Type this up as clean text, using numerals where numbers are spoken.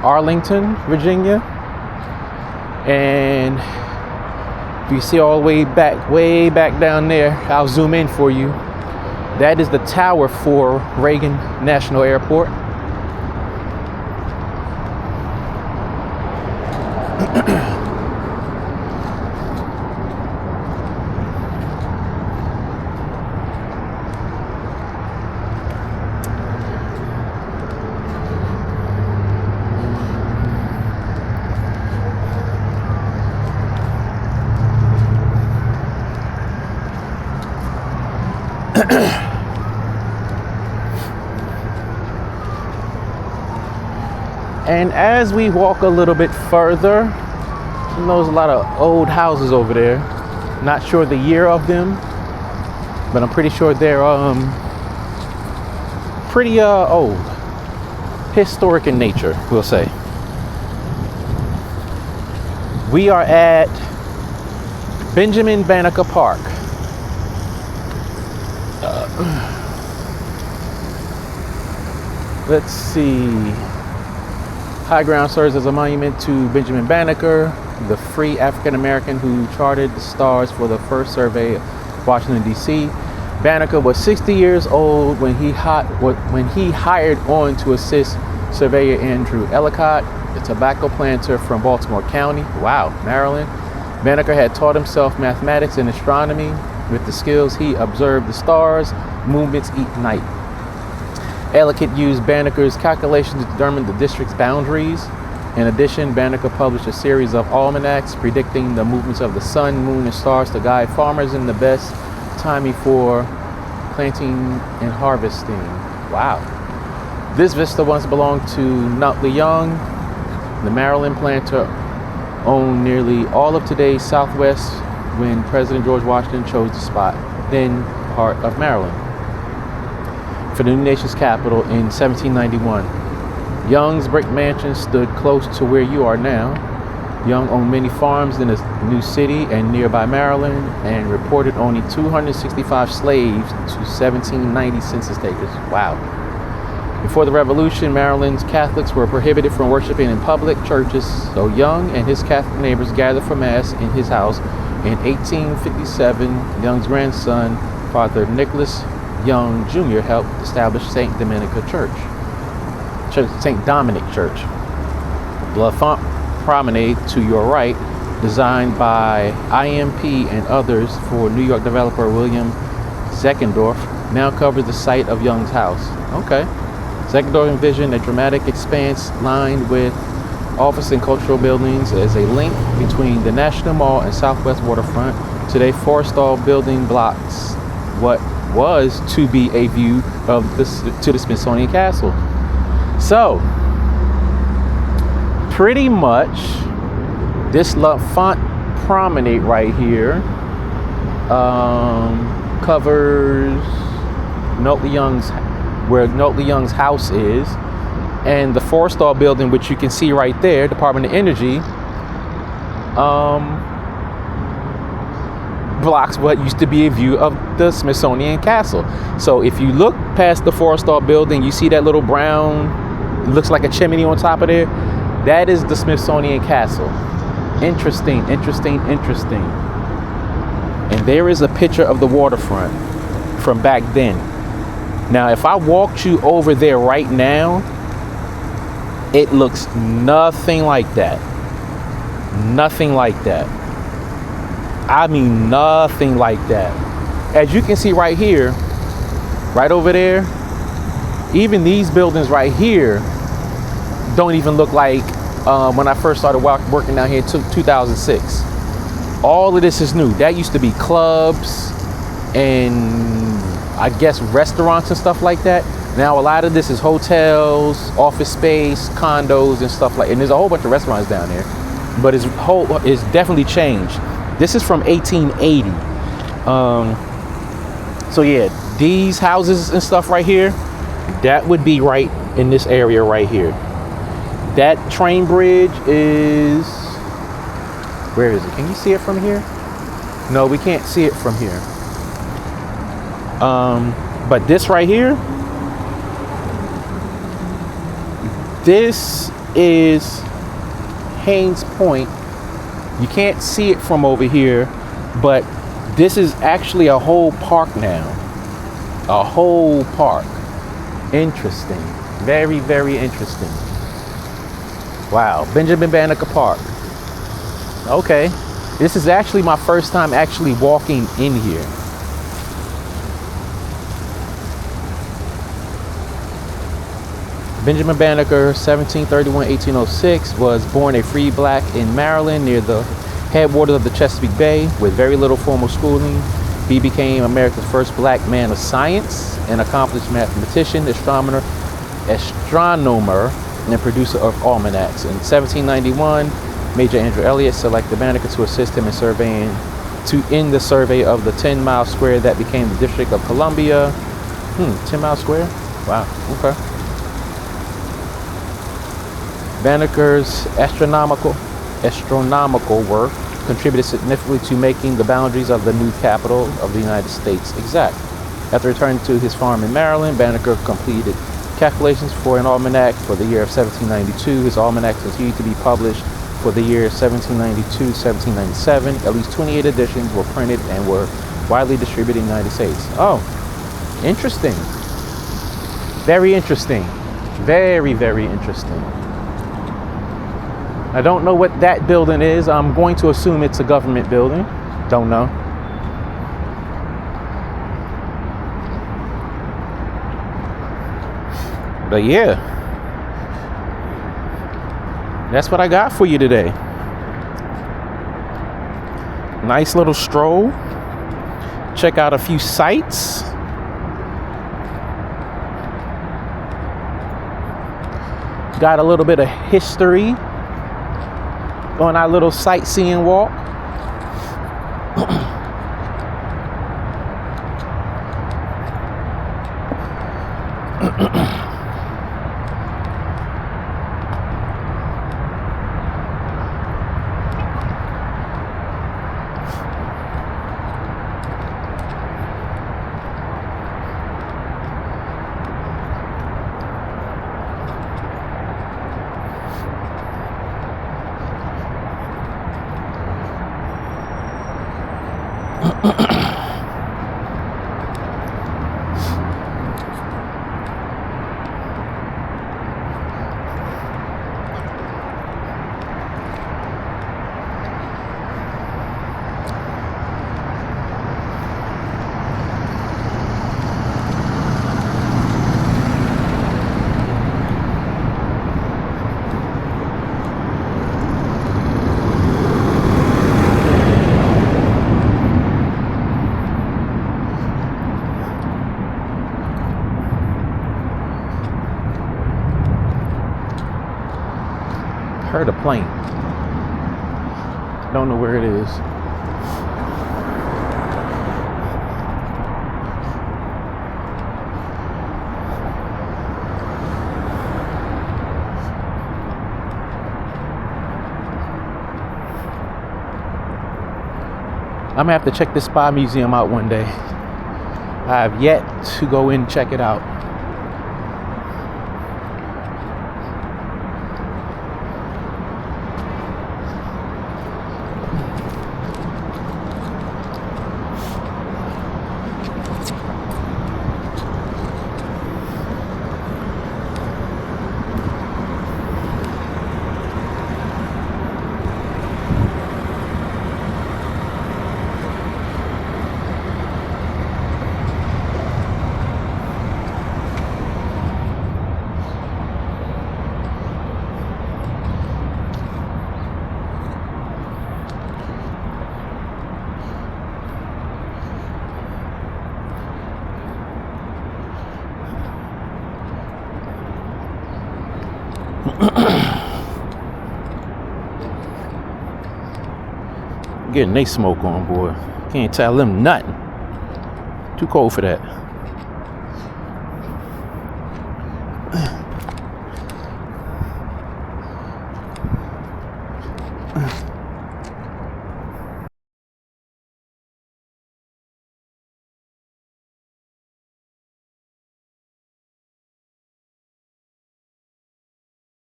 Arlington, Virginia. And if you see all the way back down there, I'll zoom in for you. That is the tower for Reagan National Airport. And as we walk a little bit further, there's a lot of old houses over there. Not sure the year of them, but I'm pretty sure they're pretty old. Historic in nature, we'll say. We are at Benjamin Banneker Park. Let's see. High ground serves as a monument to Benjamin Banneker, the free African American who charted the stars for the first survey of Washington D.C. Banneker was 60 years old when he hired on to assist surveyor Andrew Ellicott, a tobacco planter from Baltimore County, Maryland. Banneker had taught himself mathematics and astronomy. With the skills, he observed the stars' movements each night. Ellicott used Banneker's calculations to determine the district's boundaries. In addition, Banneker published a series of almanacs predicting the movements of the sun, moon, and stars to guide farmers in the best timing for planting and harvesting. Wow. This vista once belonged to Notley Young. The Maryland planter owned nearly all of today's Southwest when President George Washington chose the spot, then part of Maryland, for the new nation's capital in 1791. Young's brick mansion stood close to where you are now. Young owned many farms in the new city and nearby Maryland and reported only 265 slaves to 1790 census takers. Wow. Before the Revolution, Maryland's Catholics were prohibited from worshiping in public churches, so Young and his Catholic neighbors gathered for Mass in his house. In 1857, Young's grandson, Father Nicholas Young Jr., helped establish St. Dominic Church. The L'Enfant Promenade to your right, designed by IMP and others for New York developer William Zeckendorf, now covers the site of Young's house. Okay. Zeckendorf envisioned a dramatic expanse lined with office and cultural buildings as a link between the National Mall and Southwest Waterfront. Today, Forrestal Building blocks what was to be a view to the Smithsonian Castle. So, pretty much, this L'Enfant Promenade right here covers where Notley Young's house is, and the Forrestal Building, which you can see right there, Department of Energy, blocks what used to be a view of the Smithsonian Castle. So if you look past the Forrestal Building, you see that little brown, it looks like a chimney on top of there. That is the Smithsonian Castle. Interesting. And there is a picture of the waterfront from back then. Now, if I walked you over there right now, it looks nothing like that. Nothing like that. I mean, nothing like that. As you can see right here, right over there, even these buildings right here don't even look like when I first started working down here in 2006. All of this is new. That used to be clubs and I guess restaurants and stuff like that. Now a lot of this is hotels, office space, condos and stuff like, and there's a whole bunch of restaurants down there, but it's definitely changed. This is from 1880. So yeah, these houses and stuff right here, that would be right in this area right here. That train bridge is, where is it? Can you see it from here? No, we can't see it from here. But this right here, this is Haynes Point. You can't see it from over here, but this is actually a whole park now. A whole park. Interesting. Very, very interesting. Wow. Benjamin Banneker Park. Okay. This is actually my first time actually walking in here. Benjamin Banneker, 1731-1806, was born a free black in Maryland near the headwaters of the Chesapeake Bay. With very little formal schooling, he became America's first black man of science, an accomplished mathematician, astronomer, and producer of almanacs. In 1791, Major Andrew Elliott selected Banneker to assist him in the survey of the 10-mile square that became the District of Columbia. 10-mile square? Wow, okay. Banneker's astronomical work contributed significantly to making the boundaries of the new capital of the United States exact. After returning to his farm in Maryland, Banneker completed calculations for an almanac for the year of 1792. His almanac continued to be published for the year 1792-1797. At least 28 editions were printed and were widely distributed in the United States. Oh, interesting. Very interesting. Very, very interesting. I don't know what that building is. I'm going to assume it's a government building. Don't know. But yeah, that's what I got for you today. Nice little stroll. Check out a few sites. Got a little bit of history on our little sightseeing walk. Heard a plane. Don't know where it is. I'm gonna have to check this Spy Museum out one day. I have yet to go in and check it out. Getting they smoke on, boy. Can't tell them nothing. Too cold for that.